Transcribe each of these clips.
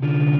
you.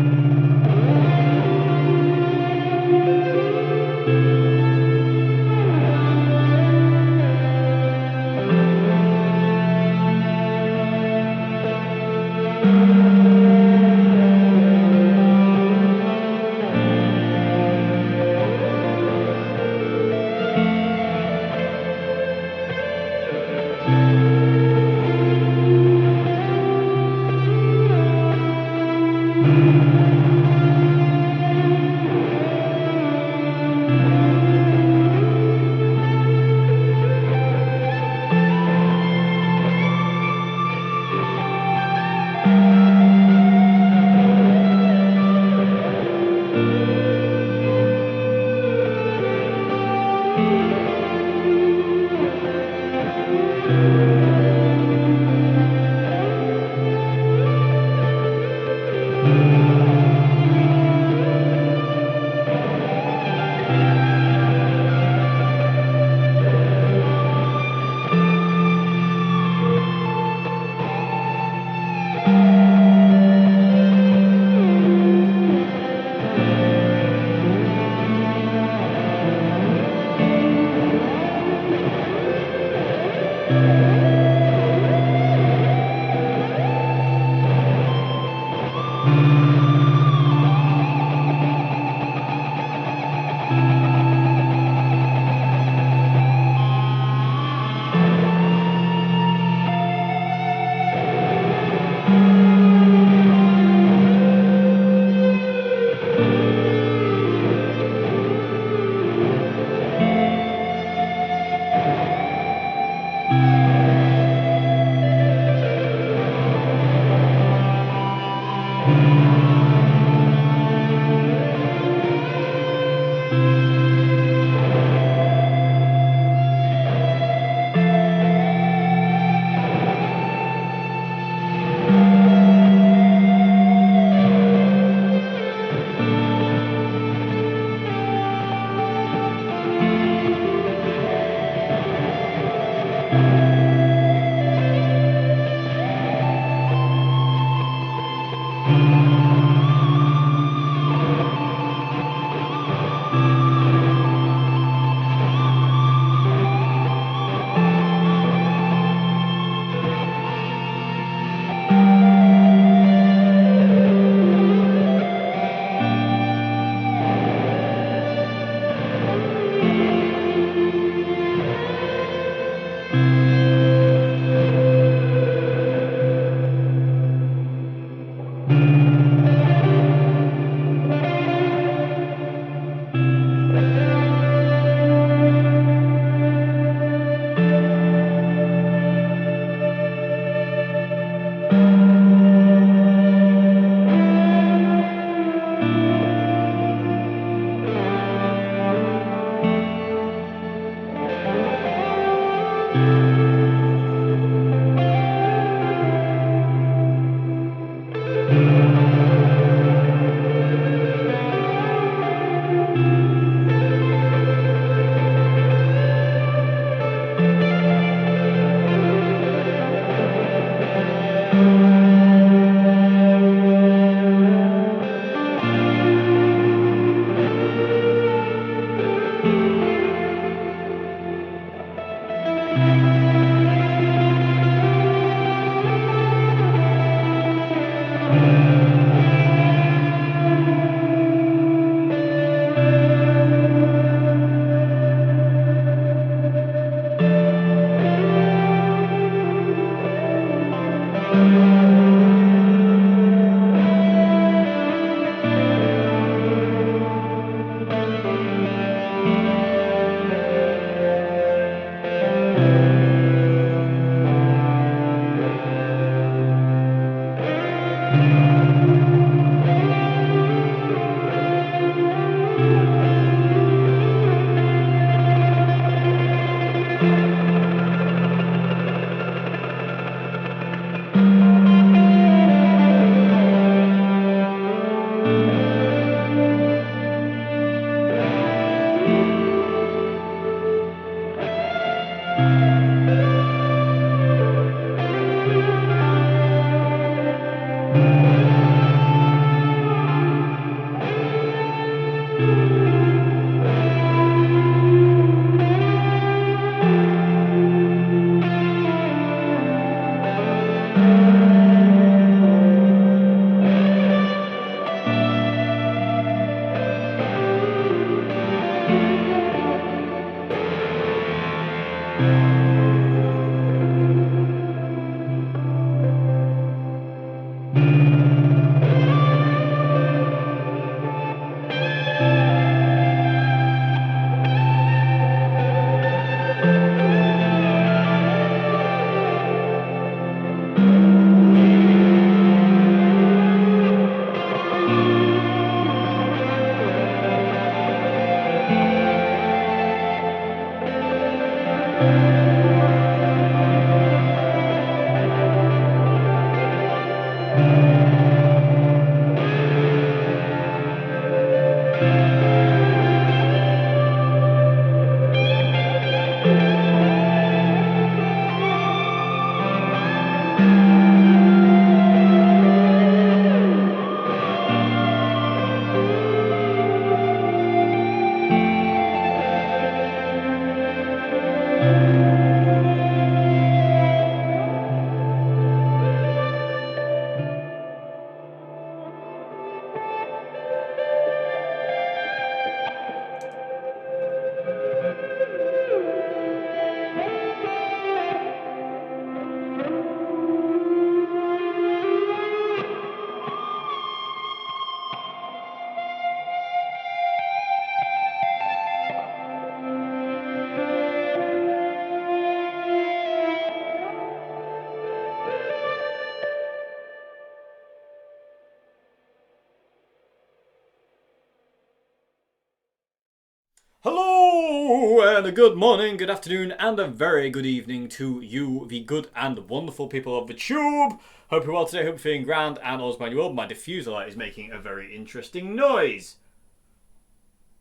Hello and a good morning, good afternoon and a very good evening to you, the good and wonderful people of the tube. Hope you're well today, hope you're feeling grand and all's my world. My diffuser light is making a very interesting noise.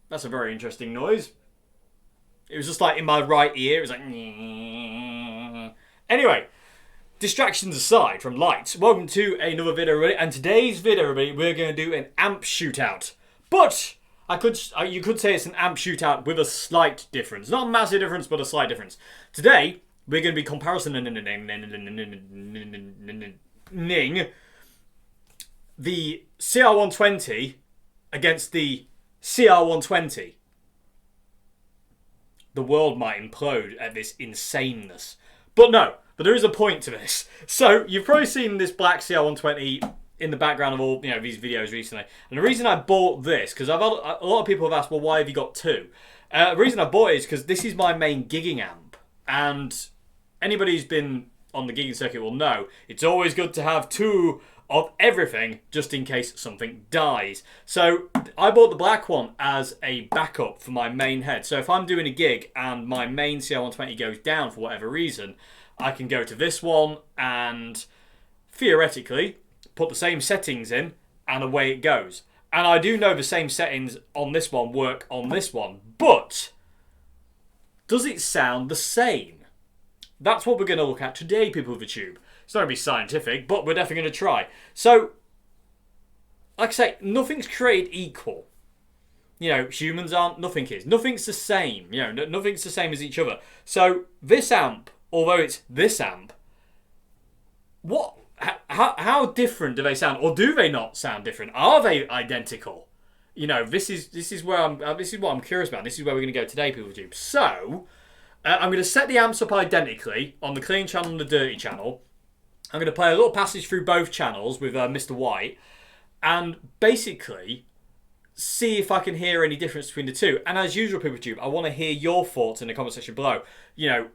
That's a very interesting noise. It was just like in my right ear, it was like... Anyway, distractions aside from lights, welcome to another video everybody, and today's video everybody, we're going to do an amp shootout. But... you could say it's an amp shootout with a slight difference. Not a massive difference, but a slight difference. Today, we're going to be comparing the CR120 against the CR120. The world might implode at this insaneness. But no, but there is a point to this. So, you've probably seen this black CR120 in the background of all these videos recently, and the reason I bought this, because a lot of people have asked, well, why have you got two? The reason I bought it is because this is my main gigging amp, and anybody who's been on the gigging circuit will know it's always good to have two of everything just in case something dies. So I bought the black one as a backup for my main head. So if I'm doing a gig and my main CR120 goes down for whatever reason, I can go to this one and theoretically put the same settings in, and away it goes. And I do know the same settings on this one work on this one, but does it sound the same? That's what we're going to look at today, people of the tube. It's not going to be scientific, but we're definitely going to try. So, like I say, nothing's created equal. Humans aren't, nothing is. Nothing's the same. Nothing's the same as each other. So, this amp, although it's this amp, how different do they sound, or do they not sound different? Are they identical? This is what I'm curious about. This is where we're going to go today, people of YouTube. So, I'm going to set the amps up identically on the clean channel and the dirty channel. I'm going to play a little passage through both channels with Mr. White, and basically see if I can hear any difference between the two. And as usual, people of YouTube, I want to hear your thoughts in the comment section below.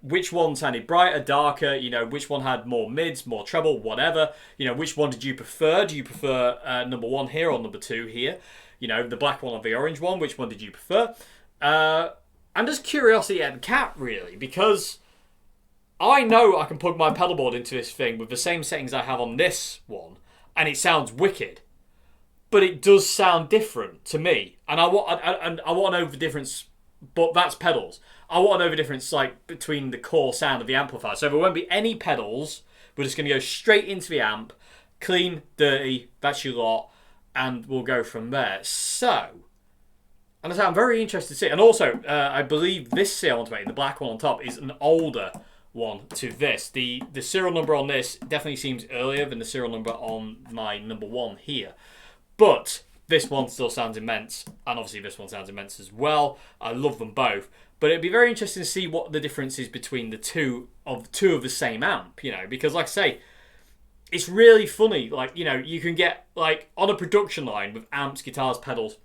Which one sounded brighter, darker, which one had more mids, more treble, whatever. Which one did you prefer? Do you prefer number one here or number two here? The black one or the orange one, which one did you prefer? And just curiosity at the cat, really, because I know I can plug my pedal board into this thing with the same settings I have on this one, and it sounds wicked. But it does sound different to me, and I want to know the difference. But that's pedals. I want to know the difference, between the core sound of the amplifier. So there won't be any pedals. We're just going to go straight into the amp, clean, dirty. That's your lot, and we'll go from there. So, and I'm very interested to see. And also, I believe this CR120, the black one on top, is an older one to this. The serial number on this definitely seems earlier than the serial number on my number one here. But this one still sounds immense, and obviously this one sounds immense as well. I love them both. But it'd be very interesting to see what the difference is between the two of the same amp, because like I say, it's really funny. You can get, on a production line with amps, guitars, pedals,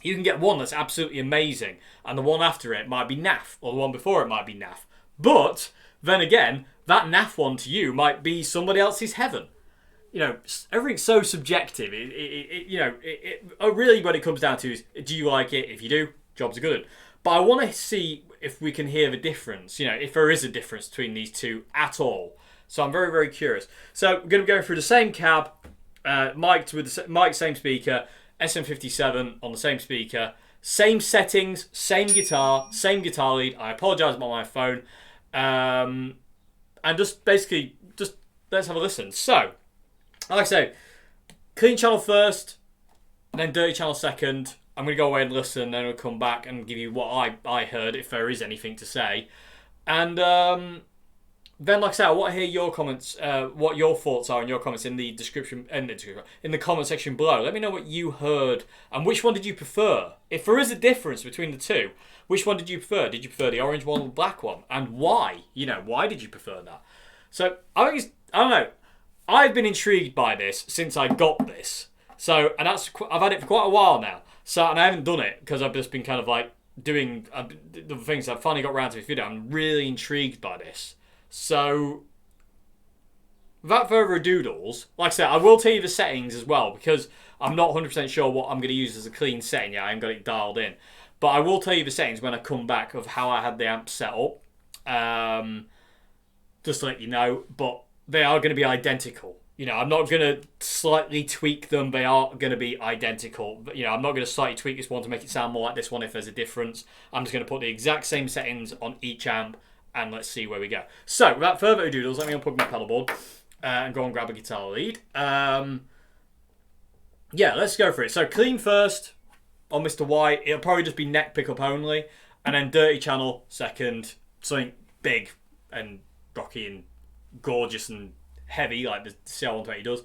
you can get one that's absolutely amazing, and the one after it might be naff, or the one before it might be naff. But then again, that naff one to you might be somebody else's heaven. Everything's so subjective. Really what it comes down to is, do you like it? If you do, jobs are good. But I want to see if we can hear the difference, if there is a difference between these two at all. So I'm very, very curious. So we're going to go through the same cab, mic'd with the mic, same speaker, SM57 on the same speaker, same settings, same guitar lead. I apologise about my phone. And just basically, let's have a listen. So, like I say, clean channel first, and then dirty channel second. I'm going to go away and listen, then we'll come back and give you what I heard, if there is anything to say. And then, like I say, I want to hear your comments, what your thoughts are in your comments in the description, in the comment section below. Let me know what you heard, and which one did you prefer? If there is a difference between the two, which one did you prefer? Did you prefer the orange one or the black one? And why? Why did you prefer that? So, I think I don't know. I've been intrigued by this since I got this. So, and I've had it for quite a while now. So, and I haven't done it because I've just been kind of doing the things. I've finally got around to this video. I'm really intrigued by this. So, without further doodles, like I said, I will tell you the settings as well because I'm not 100% sure what I'm going to use as a clean setting yet. I haven't got it dialed in. But I will tell you the settings when I come back of how I had the amp set up. Just to let you know. But they are going to be identical. You know, I'm not going to slightly tweak them. They are going to be identical. But, you know, I'm not going to slightly tweak this one to make it sound more like this one if there's a difference. I'm just going to put the exact same settings on each amp, and let's see where we go. So, without further ado, let me unplug my pedal board and go and grab a guitar lead. Yeah, let's go for it. So, clean first on Mr. White. It'll probably just be neck pickup only, and then dirty channel second. Something big and rocky and gorgeous and heavy like the CR120 does,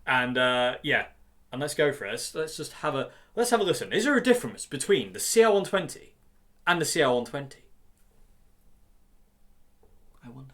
and yeah, and let's go for it. Let's just have a listen. Is there a difference between the CR120 and the CR120? I wonder.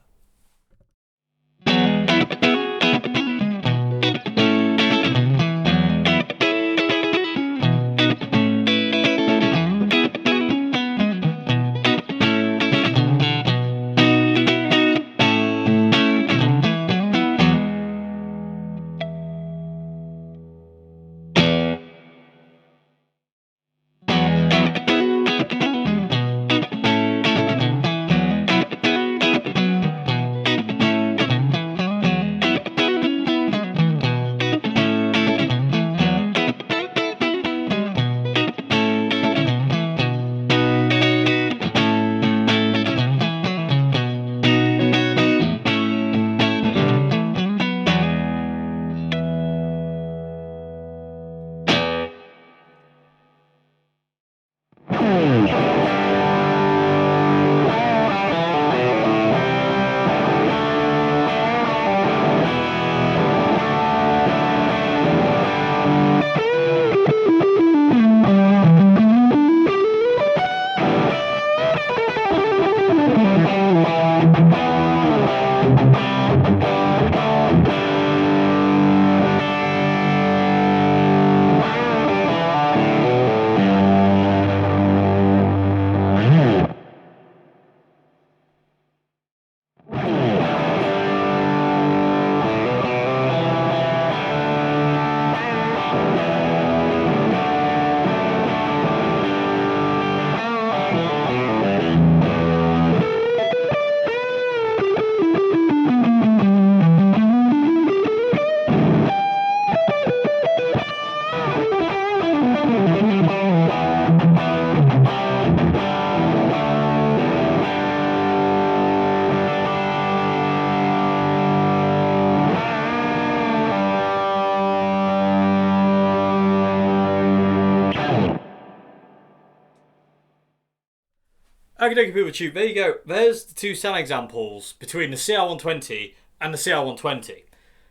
Okay, people tube. There you go. There's the two sound examples between the CR120 and the CR120.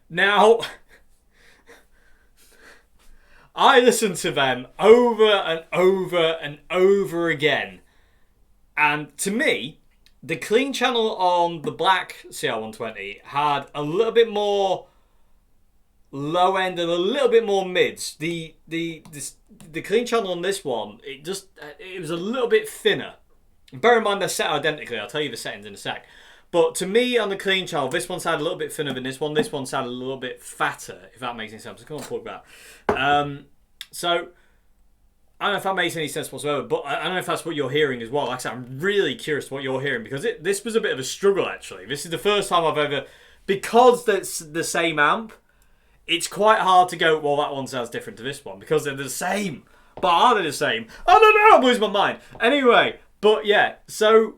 Now, I listened to them over and over and over again, and to me, the clean channel on the black CR120 had a little bit more low end and a little bit more mids. The clean channel on this one, it was a little bit thinner. Bear in mind they're set identically. I'll tell you the settings in a sec. But to me, on the clean channel, this one sounded a little bit thinner than this one. This one sounded a little bit fatter, if that makes any sense. So come on, plug that. So I don't know if that makes any sense whatsoever, but I don't know if that's what you're hearing as well. Like I said, I'm really curious what you're hearing, because this was a bit of a struggle, actually. This is the first time I've ever... Because it's the same amp, it's quite hard to go, well, that one sounds different to this one, because they're the same. But are they the same? I don't know, I'm losing my mind. Anyway... But yeah, so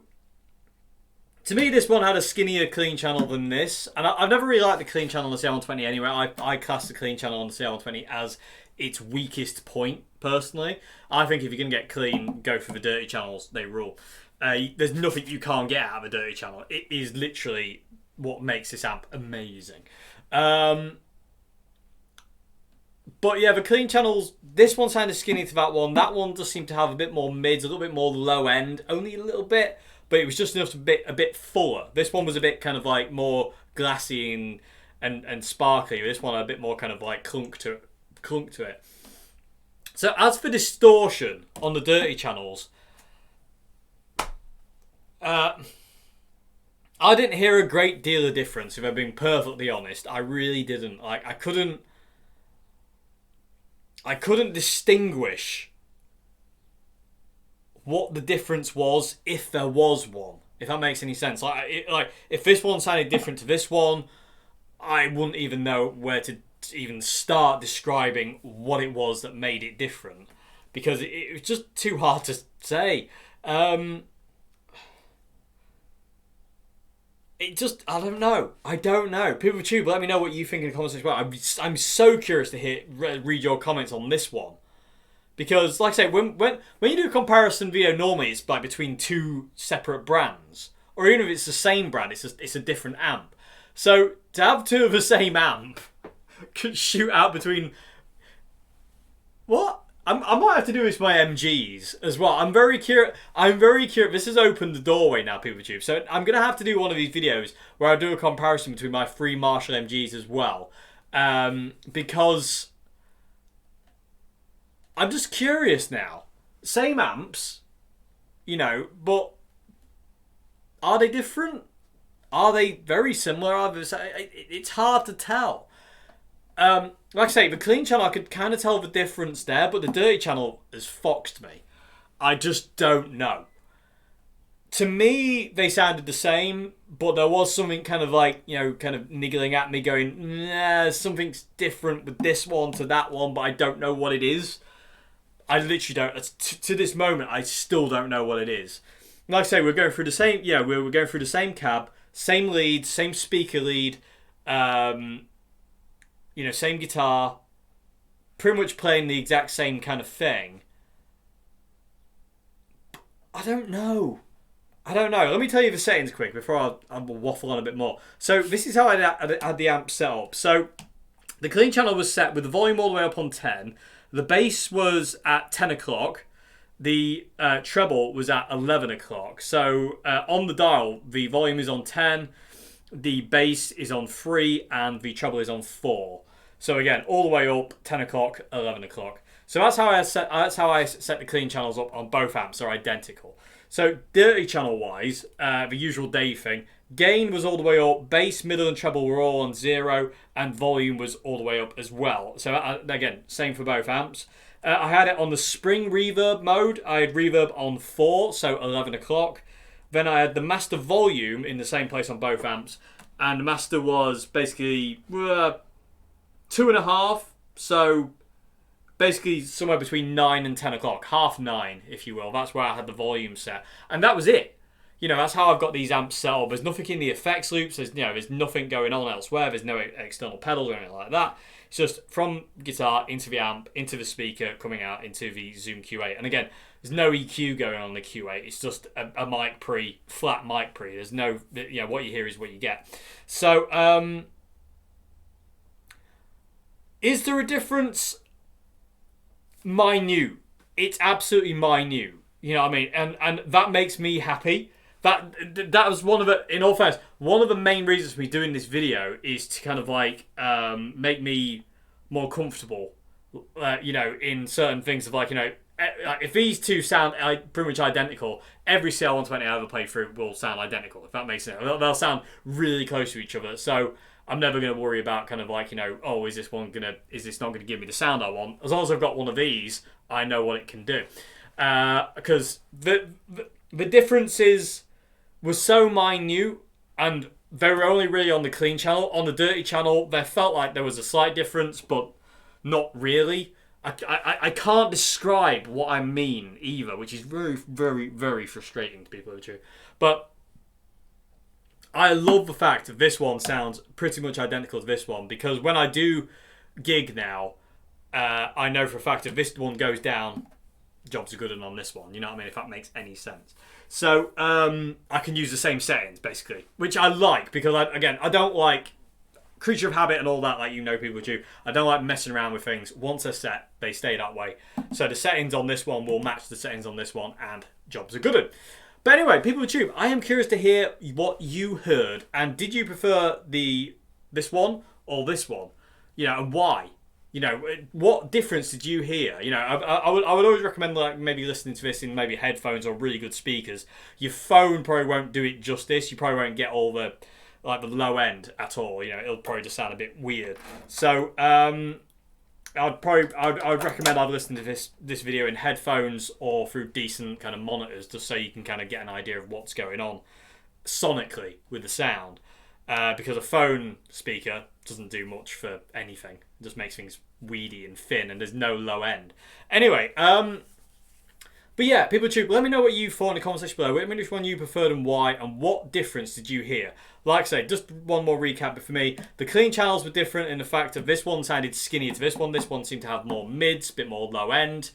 to me this one had a skinnier clean channel than this. And I've never really liked the clean channel on the CR120 anyway. I class the clean channel on the CR120 as its weakest point, personally. I think if you're going to get clean, go for the dirty channels. They rule. There's nothing you can't get out of a dirty channel. It is literally what makes this amp amazing. But yeah, the clean channels, this one sounded skinny to that one. That one just seemed to have a bit more mids, a little bit more low end, only a little bit, but it was just enough to be a bit fuller. This one was a bit kind of like more glassy and sparkly. This one had a bit more kind of like clunk to it. So as for distortion on the dirty channels, I didn't hear a great deal of difference, if I'm being perfectly honest. I really didn't. Like, I couldn't distinguish what the difference was, if there was one. If that makes any sense. Like if this one sounded different to this one, I wouldn't even know where to even start describing what it was that made it different, because it was just too hard to say. It just, I don't know. People of Tube, let me know what you think in the comments as well. I'm so curious to read your comments on this one. Because, like I say, when you do a comparison video, normally it's like between two separate brands. Or even if it's the same brand, it's a different amp. So, to have two of the same amp could shoot out between... What? I might have to do this with my MGs as well. I'm very curious. This has opened the doorway now, people of Tube. So, I'm going to have to do one of these videos where I do a comparison between my three Marshall MGs as well. Because... I'm just curious now. Same amps, you know, but are they different? Are they very similar? It's hard to tell. Like I say, the clean channel, I could kind of tell the difference there, but the dirty channel has foxed me. I just don't know. To me, they sounded the same, but there was something kind of like, you know, kind of niggling at me going, nah, something's different with this one to that one, but I don't know what it is. I literally don't. To this moment, I still don't know what it is. Like I say, we're going through the same. Yeah, we're going through the same cab, same lead, same speaker lead. You know, same guitar. Pretty much playing the exact same kind of thing. I don't know. Let me tell you the settings quick before I waffle on a bit more. So this is how I had the amp set up. So the clean channel was set with the volume all the way up on 10. The bass was at 10 o'clock. The treble was at 11 o'clock. So on the dial, the volume is on 10, the bass is on 3, and the treble is on 4. So again, all the way up, 10 o'clock, 11 o'clock. So that's how I set the clean channels up on both amps. They're identical. So dirty channel wise, the usual Dave thing. Gain was all the way up, bass, middle and treble were all on 0, and volume was all the way up as well. So again, same for both amps. I had it on the spring reverb mode. I had reverb on 4, so 11 o'clock. Then I had the master volume in the same place on both amps, and the master was basically 2.5, so basically somewhere between 9 and 10 o'clock, half 9 if you will. That's where I had the volume set, and that was it. You know, that's how I've got these amps set up. There's nothing in the effects loops. There's nothing going on elsewhere. There's no external pedals or anything like that. It's just from guitar into the amp, into the speaker, coming out into the Zoom Q8. And again, there's no EQ going on the Q8. It's just a mic pre, flat mic pre. There's no, you know, what you hear is what you get. So, is there a difference? Minute. It's absolutely minute. You know what I mean? And that makes me happy. That was one of the, in all fairness, one of the main reasons for me doing this video is to kind of like make me more comfortable, you know, in certain things of like, you know, if these two sound pretty much identical, every CR120 I ever play through will sound identical, if that makes sense. They'll sound really close to each other, so I'm never going to worry about kind of like, you know, oh, is this not going to give me the sound I want? As long as I've got one of these, I know what it can do. Because the differences were so minute, and they were only really on the clean channel. On the dirty channel, there felt like there was a slight difference, but not really. I can't describe what I mean either, which is very, very, very frustrating to people who are true. But I love the fact that this one sounds pretty much identical to this one, because when I do gig now, I know for a fact if this one goes down, jobs are good on this one. You know what I mean? If that makes any sense. So I can use the same settings basically, which I like, because I don't like creature of habit and all that, like, you know, people do. I don't like messing around with things. Once they're set, they stay that way. So the settings on this one will match the settings on this one, and jobs are good. But anyway, people of Tube, I am curious to hear what you heard, and did you prefer this one or this one? You know, and why? You know, what difference did you hear? You know, I would always recommend like maybe listening to this in maybe headphones or really good speakers. Your phone probably won't do it justice. You probably won't get all the like the low end at all. You know, it'll probably just sound a bit weird. So I'd recommend either listening to this video in headphones or through decent kind of monitors, just so you can kind of get an idea of what's going on sonically with the sound. Because a phone speaker doesn't do much for anything. It just makes things weedy and thin, and there's no low end. Anyway, but yeah, people tube, let me know what you thought in the comment section below. Let me know which one you preferred and why, and what difference did you hear. Like I say, just one more recap for me. The clean channels were different in the fact that this one sounded skinnier to this one. This one seemed to have more mids, a bit more low end.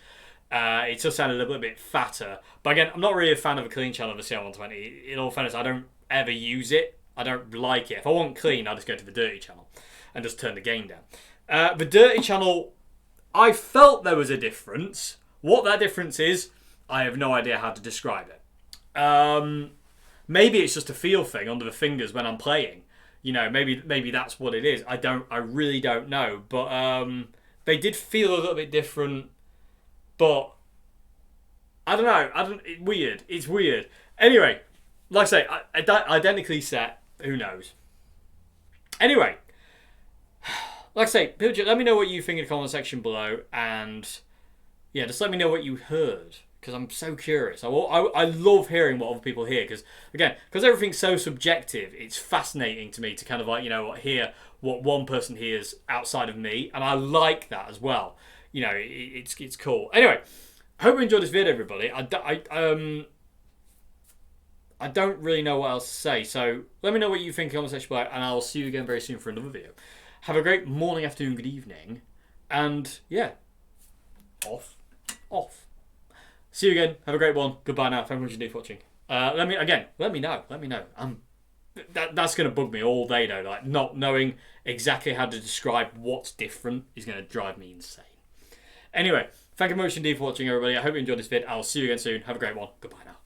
It just sounded a little bit fatter. But again, I'm not really a fan of a clean channel of the CR120. In all fairness, I don't ever use it. I don't like it. If I want clean, I'll just go to the dirty channel and just turn the gain down. The dirty channel, I felt there was a difference. What that difference is, I have no idea how to describe it. Maybe it's just a feel thing under the fingers when I'm playing. You know, maybe that's what it is. I really don't know. But they did feel a little bit different. But I don't know. Weird. It's weird. Anyway, like I say, identically set. Who knows? Anyway, like I say, let me know what you think in the comment section below, and yeah, just let me know what you heard, because I'm so curious. I love hearing what other people hear, because again, because everything's so subjective, it's fascinating to me to kind of like, you know, hear what one person hears outside of me, and I like that as well. You know, it's cool. Anyway, I hope you enjoyed this video, everybody. I don't really know what else to say, so let me know what you think in the comment section below, and I'll see you again very soon for another video. Have a great morning, afternoon, good evening, and yeah, off. See you again. Have a great one. Goodbye now. Thank you very much for watching. Let me know. That's going to bug me all day though. Like, not knowing exactly how to describe what's different is going to drive me insane. Anyway, thank you very much indeed for watching, everybody. I hope you enjoyed this vid. I'll see you again soon. Have a great one. Goodbye now.